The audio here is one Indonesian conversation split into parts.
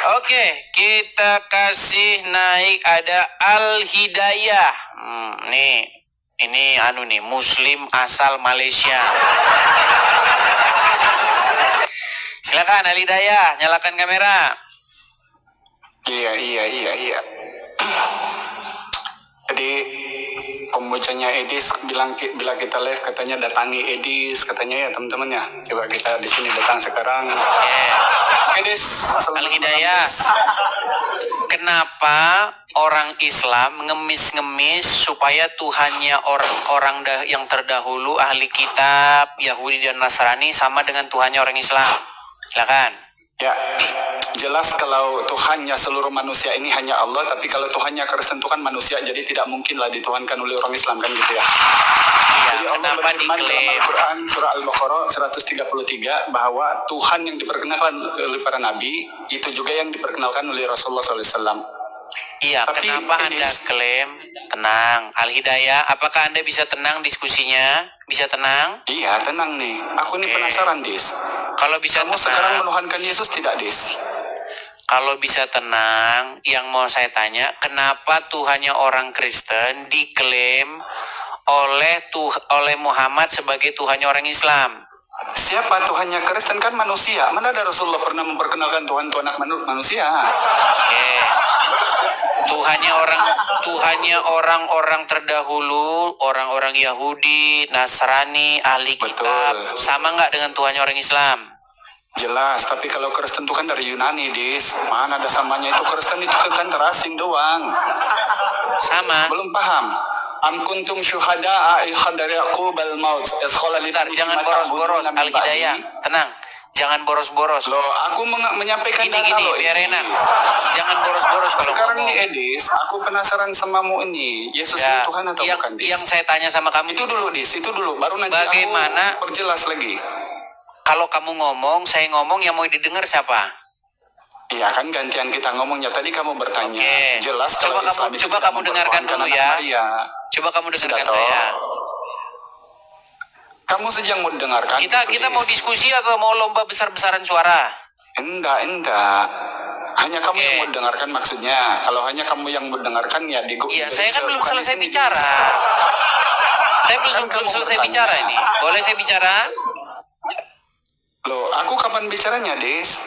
Oke, kita kasih naik ada Al-Hidayah. Nih, ini Muslim asal Malaysia. Silakan Al-Hidayah, nyalakan kamera. Iya. Jadi pembacanya Edis bilang bila kita live katanya datangi Edis katanya ya teman-teman ya. Coba kita di sini datang sekarang. Edis, Al-Hidayah. Kenapa orang Islam ngemis-ngemis supaya Tuhannya orang yang terdahulu ahli kitab Yahudi dan Nasrani sama dengan Tuhannya orang Islam? Silakan. Ya, jelas kalau Tuhannya seluruh manusia ini hanya Allah, tapi kalau Tuhannya Kristen itu kan manusia, jadi tidak mungkinlah dituhankan oleh orang Islam kan gitu ya. Iya, jadi Allah kenapa berfirman dalam Al-Quran surah Al-Baqarah 133 bahwa Tuhan yang diperkenalkan oleh para nabi itu juga yang diperkenalkan oleh Rasulullah SAW. Iya, tapi kenapa Anda klaim tenang? Al-Hidayah, apakah Anda bisa tenang diskusinya? Bisa tenang? Iya, tenang nih. Aku ini penasaran, Dis. Kalau bisa kamu tenang, sekarang menuhankan Yesus tidak, Dis? Kalau bisa tenang, yang mau saya tanya, kenapa Tuhannya orang Kristen diklaim oleh Muhammad sebagai Tuhannya orang Islam? Siapa Tuhannya Kristen kan manusia? Mana ada Rasulullah pernah memperkenalkan Tuhan itu anak manusia? Oke. Tuhannya orang-orang terdahulu, orang-orang Yahudi, Nasrani, ahli kitab, sama nggak dengan Tuhannya orang Islam? Jelas, tapi kalau Kristen itu kan dari Yunani, Dis. Mana ada samanya itu? Kristen itu kan terasing doang. Sama. Belum paham. Am kuntum syuhada'a hadar Yaqub al-maut. Jangan boros-boros, Al-Hidayah. Tenang. Jangan boros-boros. Loh, aku menyampaikan gini, biar enak. Jangan boros-boros kalau sekarang ngomong. Nih, Edis, aku penasaran samamu ini. Yesus ini Tuhan atau bukan, Dis? Yang saya tanya sama kamu itu dulu, Dis. Itu dulu. Baru nanti bagaimana aku perjelas lagi. Kalau kamu ngomong, saya ngomong, yang mau didengar siapa? Iya kan gantian kita ngomongnya. Tadi kamu bertanya. Oke. Jelas kalau coba kamu dengarkan dulu ya. Coba kamu dengarkan saya. Kamu sejak mau dengarkan. Kita mau diskusi atau mau lomba besar-besaran suara? Enggak. Hanya kamu yang mau dengarkan maksudnya. Kalau hanya kamu yang mau dengarkan ya Iya, saya kan belum selesai bicara. Saya belum selesai bicara ini. Boleh saya bicara? Loh, aku kapan bicaranya, Des?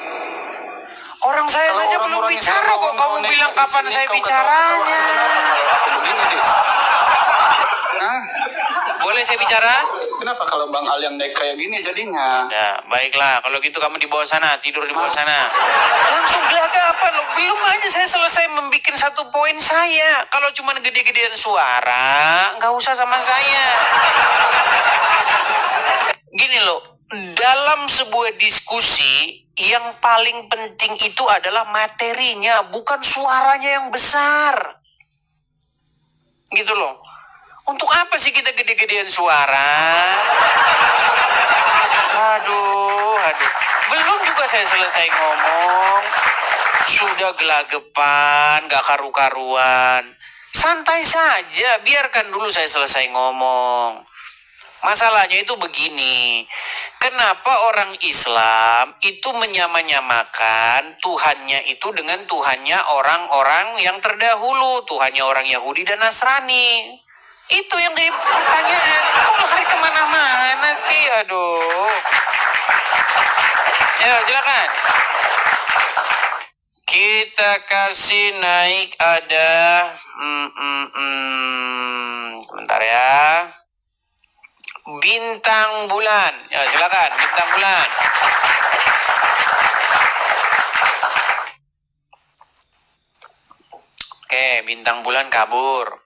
Orang saya saja belum bicara kok kamu bilang kapan saya bicaranya. Aku begini, Des. Nah, boleh saya bicara? Kenapa kalau Bang Al yang naik kayak gini jadinya? Ya, baiklah. Kalau gitu kamu di bawah sana, tidur di bawah sana. Langsung gelagapan loh. Belum aja saya selesai membuat satu poin saya. Kalau cuma gede-gedean suara, nggak usah sama saya. Gini loh, dalam sebuah diskusi yang paling penting itu adalah materinya, bukan suaranya yang besar. Gitu loh. Untuk apa sih kita gede-gedean suara? Aduh. Belum juga saya selesai ngomong. Sudah gelagapan, gak karu-karuan. Santai saja, biarkan dulu saya selesai ngomong. Masalahnya itu begini. Kenapa orang Islam itu menyamakan Tuhannya itu dengan Tuhannya orang-orang yang terdahulu, Tuhannya orang Yahudi dan Nasrani? Itu yang jadi pertanyaan. Kok lari kemana-mana sih? Aduh. Ya, silakan. Kita kasih naik ada sebentar ya. Bintang bulan. Ya, silakan bintang bulan. Oke, bintang bulan kabur.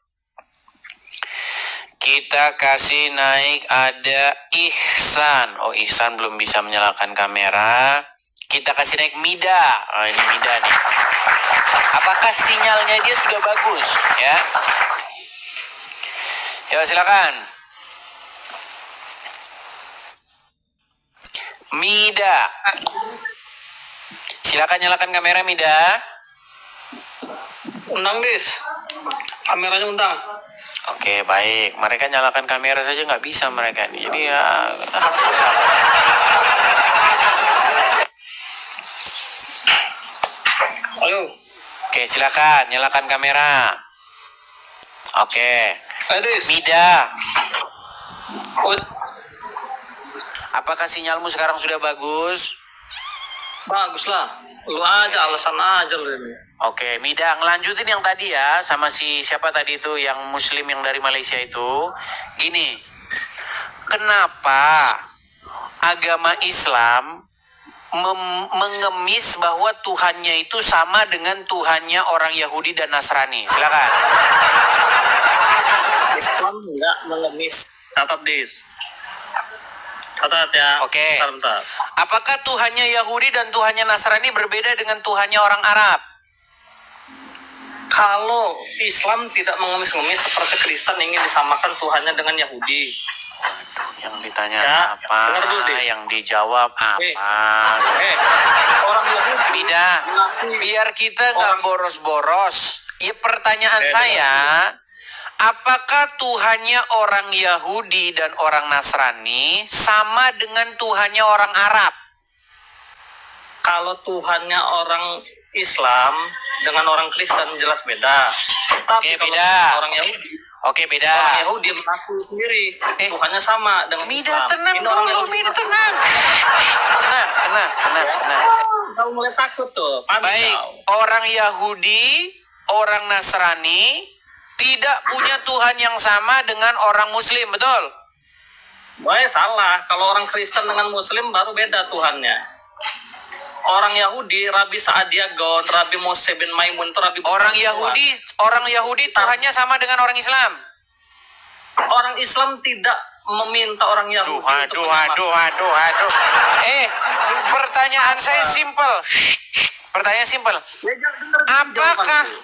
Kita kasih naik ada Ihsan. Oh, Ihsan belum bisa menyalakan kamera. Kita kasih naik Mida. Oh, ini Mida nih. Apakah sinyalnya dia sudah bagus? Ya. Ya, silakan. Mida. Silakan nyalakan kamera, Mida. Undang, Dis. Kameranya undang. Oke, baik. Mereka nyalakan kamera saja nggak bisa mereka ini. Jadi ya harus bersabar. Halo. Oke, silakan nyalakan kamera. Oke. Edis. Mida, Oh, apakah sinyalmu sekarang sudah bagus? bagus lah. Lu aja alasan aja lu ini. Oke, Mida, ngelanjutin yang tadi ya, sama si siapa tadi itu, yang muslim yang dari Malaysia itu. Gini, kenapa agama Islam mengemis bahwa Tuhannya itu sama dengan Tuhannya orang Yahudi dan Nasrani? Silakan. Islam nggak mengemis. Catat dis. Catat ya. Oke. Bentar. Apakah Tuhannya Yahudi dan Tuhannya Nasrani berbeda dengan Tuhannya orang Arab? Kalau Islam tidak mengemis-ngemis seperti Kristen ingin disamakan Tuhannya dengan Yahudi. Yang ditanya Ya, apa? dengar dulu, Dis. Yang dijawab apa? Orang Yahudi. Mida, biar kita nggak boros-boros. Ya, pertanyaan saya, apakah Tuhannya orang Yahudi dan orang Nasrani sama dengan Tuhannya orang Arab? Kalau Tuhannya orang Islam dengan orang Kristen jelas beda. Tapi Oke, kalau beda. orang Yahudi, Oke, orang beda. Yahudi mengaku sendiri Tuhannya sama dengan Mida, Islam. tenang Ini orang dulu, Yahudi Mida, tenang. Tenang. Kau mulai takut tuh. Panik Baik, kau. orang Yahudi, orang Nasrani tidak punya Tuhan yang sama dengan orang Muslim, betul? Boy, salah. Kalau orang Kristen dengan Muslim baru beda Tuhannya. Orang Yahudi, Rabi Sa'adia Gaon, Rabi Mose bin Maimun itu Rabi besar Orang semua. Yahudi Tuhannya sama dengan orang Islam. Orang Islam tidak meminta orang Yahudi untuk menyamakan. Aduh. Pertanyaan saya simpel. Pertanyaan simpel. Ya, dengar Apakah jawabanku.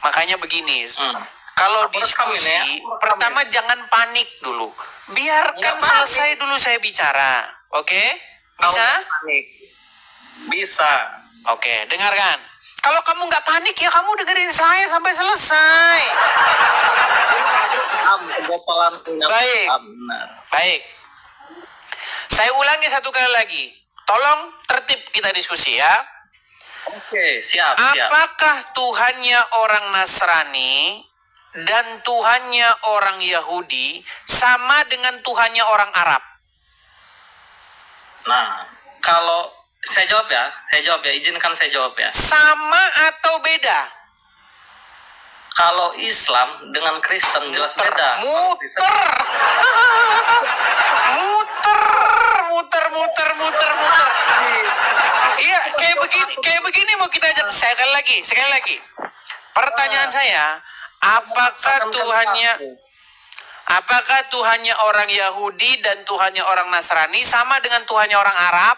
makanya begini? Hmm. Kalau Aku rekam ini ya, diskusi, aku rekam pertama ini. jangan panik dulu. Biarkan Nggak panik. selesai dulu saya bicara. Oke? Kau Bisa? panik. Bisa. Oke, dengarkan. Kalau kamu nggak panik ya kamu dengerin saya sampai selesai. Botolan punya Baik. benar. Baik. Saya ulangi satu kali lagi. Tolong tertib kita diskusi ya. Oke, siap. Apakah Tuhannya orang Nasrani dan Tuhannya orang Yahudi sama dengan Tuhannya orang Arab? Nah, kalau saya jawab ya, izinkan saya jawab ya. Sama atau beda? Kalau Islam dengan Kristen jelas beda. Muter. Iya, kayak begini mau kita ajak sekali lagi. Pertanyaan saya, apakah Tuhannya orang Yahudi dan Tuhannya orang Nasrani sama dengan Tuhannya orang Arab?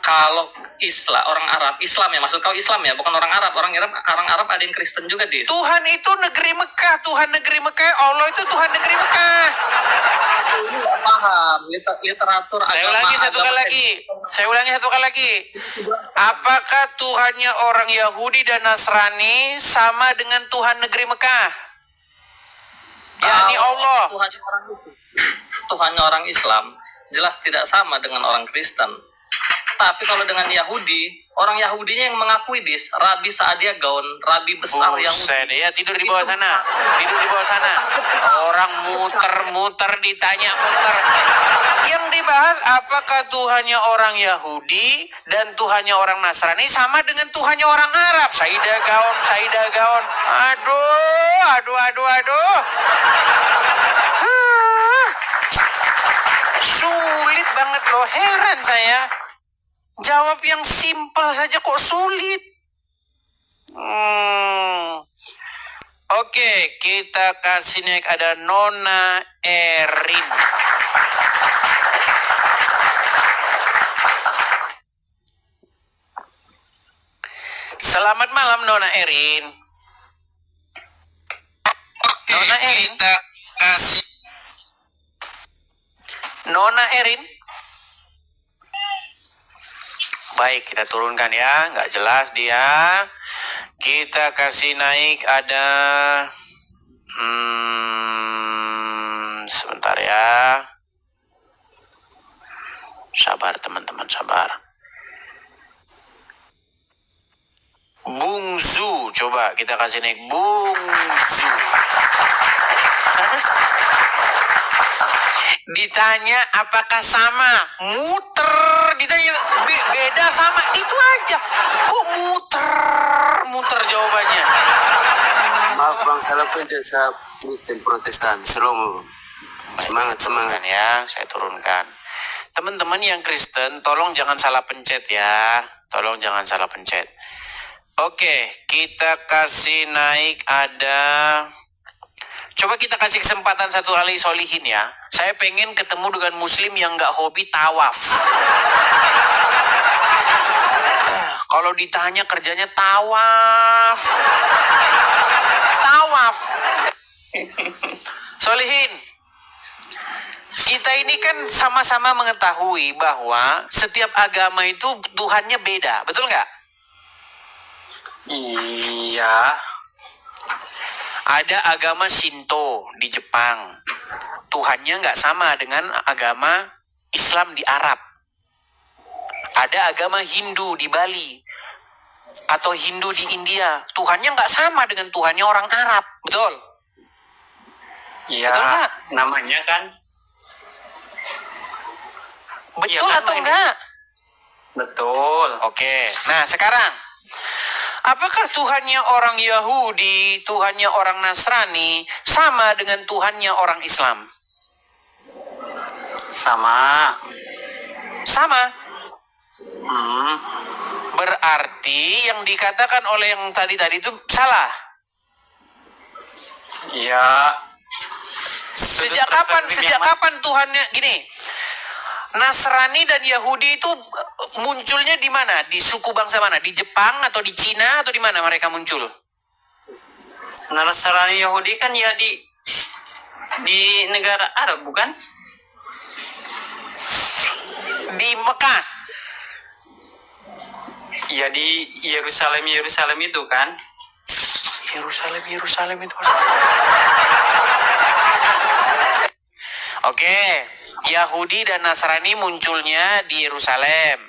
Kalau Islam ya, maksud kau Islam ya, bukan orang Arab. Orang Arab ada yang Kristen juga, Dis. Tuhan itu negeri Mekah, Tuhan negeri Mekah, Allah itu Tuhan negeri Mekah. Paham, literatur Saya ulangi satu kali lagi. Apakah Tuhannya orang Yahudi dan Nasrani sama dengan Tuhan negeri Mekah? yakni Allah. Tuhannya orang Islam jelas tidak sama dengan orang Kristen. Tapi kalau dengan Yahudi, orang Yahudinya yang mengakui Rabi Sa'adia Gaon, Rabi besar yang ya tidur di bawah sana. Orang muter ditanya muter. Yang dibahas apakah Tuhannya orang Yahudi dan Tuhannya orang Nasrani sama dengan Tuhannya orang Arab. Saidah gaon. Aduh. Sulit banget loh, heran saya. Jawab yang simpel saja kok sulit. Oke, kita kasih naik ada Nona Erin. Selamat malam Nona Erin. Nona Erin. Kita kasih Nona Erin. Baik, kita turunkan ya, nggak jelas dia. Kita kasih naik ada, sebentar ya. Sabar teman-teman, sabar. Coba kita kasih naik bungsu. Ditanya apakah sama, muter. Ditanya beda sama, itu aja. Kok muter jawabannya. Maaf Bang, salah pencet saya Kristen Protestan. Shalom. Semangat. Turunkan ya, saya turunkan. Teman-teman yang Kristen, tolong jangan salah pencet ya. Tolong jangan salah pencet. Oke, kita kasih naik ada... Coba kita kasih kesempatan satu kali solihin ya. Saya pengen ketemu dengan muslim yang nggak hobi tawaf. Kalau ditanya kerjanya tawaf. Solihin. Kita ini kan sama-sama mengetahui bahwa setiap agama itu Tuhannya beda. Betul nggak? Iya. Ada agama Shinto di Jepang. Tuhannya nggak sama dengan agama Islam di Arab. Ada agama Hindu di Bali. Atau Hindu di India. Tuhannya nggak sama dengan Tuhannya orang Arab. Betul? Iya. Betul nggak? Namanya kan. Betul Iya kan, atau Bang? enggak? Betul. Oke. Nah sekarang. Apakah Tuhannya orang Yahudi, Tuhannya orang Nasrani, sama dengan Tuhannya orang Islam? Sama. Sama. Hmm. Berarti yang dikatakan oleh yang tadi itu salah. Iya. Sejak kapan Tuhannya gini? Nasrani dan Yahudi itu munculnya di mana? Di suku bangsa mana? Di Jepang atau di Cina atau di mana mereka muncul? Nasrani Yahudi kan ya di negara Arab bukan? Di Mekah. Ya di Yerusalem itu kan? Yerusalem itu. Oke, Yahudi dan Nasrani munculnya di Yerusalem.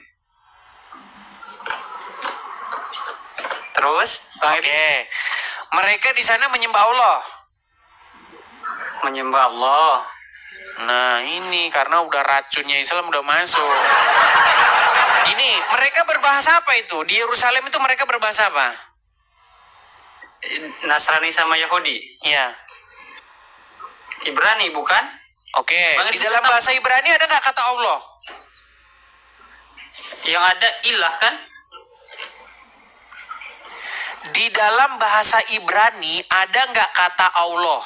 Terus? Oke, mereka di sana menyembah Allah. Menyembah Allah. Nah ini karena udah racunnya Islam udah masuk. Ini mereka berbahasa apa itu? Di Yerusalem itu mereka berbahasa apa? Nasrani sama Yahudi. Ya. Ibrani bukan? Oke, di dalam bahasa Ibrani ada nggak kata Allah? Yang ada ilah kan? Di dalam bahasa Ibrani ada nggak kata Allah?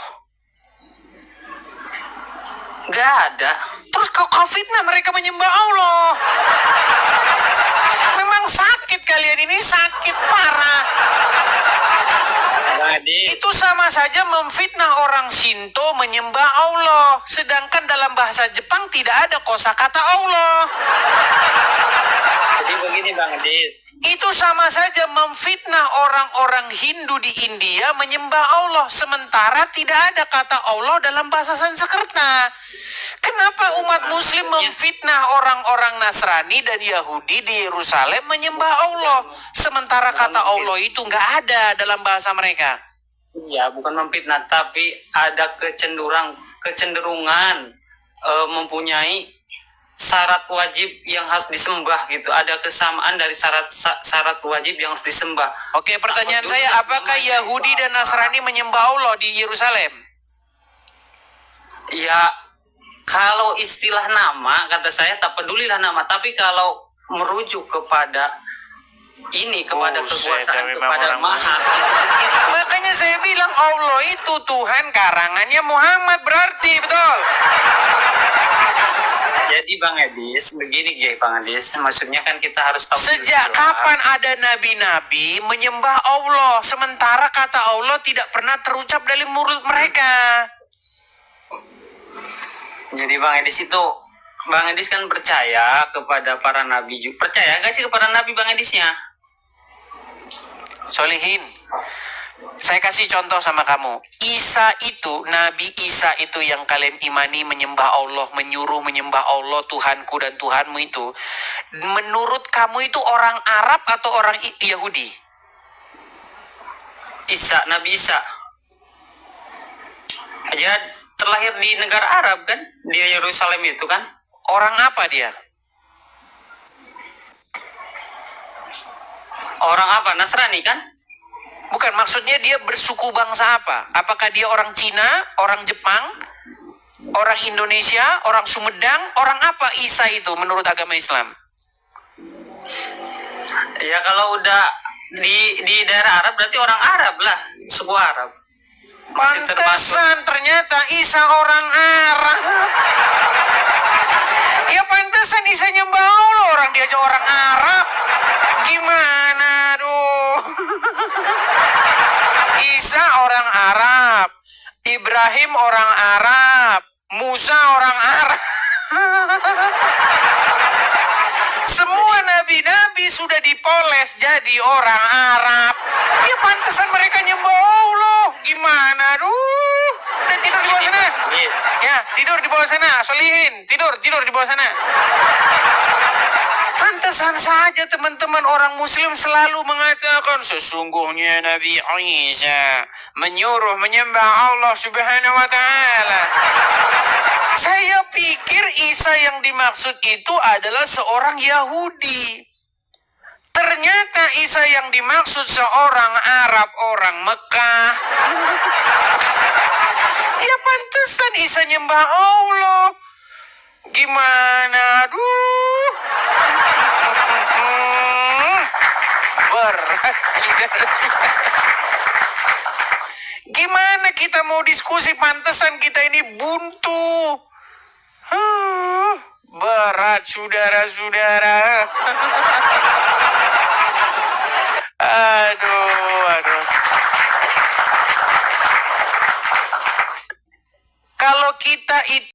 Nggak ada. Terus kau fitnah mereka menyembah Allah. Memang sakit kalian ini, sakit parah. Itu sama saja memfitnah orang Shinto menyembah Allah. Sedangkan dalam bahasa Jepang tidak ada kosakata Allah. Jadi begini Bang Adis. Itu sama saja memfitnah orang-orang Hindu di India menyembah Allah. Sementara tidak ada kata Allah dalam bahasa Sanskerta. Kenapa umat Muslim memfitnah orang-orang Nasrani dan Yahudi di Yerusalem menyembah Allah? Sementara kata Allah itu nggak ada dalam bahasa mereka. Ya, bukan memfitnah, tapi ada kecenderungan mempunyai syarat wajib yang harus disembah gitu. Ada kesamaan dari syarat wajib yang harus disembah. Oke, pertanyaan saya, apakah Yahudi dan Nasrani menyembah Allah di Yerusalem? Ya, kalau istilah nama, kata saya tak pedulilah nama. Tapi kalau merujuk kepada kepada kekuasaan, kepada Maha. Makanya saya bilang Allah itu Tuhan karangannya Muhammad berarti, betul? Jadi Bang Edis, begini Bang Edis, maksudnya kan kita harus tahu. Sejak kapan ada nabi-nabi menyembah Allah, sementara kata Allah tidak pernah terucap dari mulut mereka? Jadi Bang Edis kan percaya kepada para nabi juga. Percaya gak sih kepada nabi Bang Edisnya? Solihin, saya kasih contoh sama kamu. Nabi Isa itu yang kalian imani menyembah Allah, menyuruh menyembah Allah, Tuhanku dan Tuhanmu itu. Menurut kamu itu orang Arab atau orang Yahudi? Nabi Isa. Dia terlahir di negara Arab kan, di Yerusalem itu kan. Orang apa dia? Orang apa? Nasrani kan? Bukan, maksudnya dia bersuku bangsa apa? Apakah dia orang Cina, orang Jepang, orang Indonesia, orang Sumedang, orang apa Isa itu menurut agama Islam? Ya kalau udah di daerah Arab berarti orang Arab lah, suku Arab. Masih termasuk. Pantesan ternyata Isa orang Arab. Ya pantesan Isa nyembah Allah, orang dia aja orang Arab. Gimana, aduh. Isa orang Arab, Ibrahim orang Arab, Musa orang Arab. Semua nabi-nabi sudah dipoles jadi orang Arab. Ya pantesan mereka nyembah Allah. Gimana, aduh. Udah tidur di bawah sana. Ya, tidur di bawah sana. Solihin, tidur di bawah sana. Pantesan saja teman-teman orang muslim selalu mengatakan sesungguhnya Nabi Isa menyuruh menyembah Allah Subhanahu wa taala. Saya pikir Isa yang dimaksud itu adalah seorang Yahudi. Ternyata Isa yang dimaksud seorang Arab, orang Mekah. Ya pantesan Isa nyembah Allah. Gimana? Aduh. Berat, saudara-saudara. Gimana kita mau diskusi, pantesan kita ini buntu. Berat, saudara-saudara. Aduh. Kalau kita itu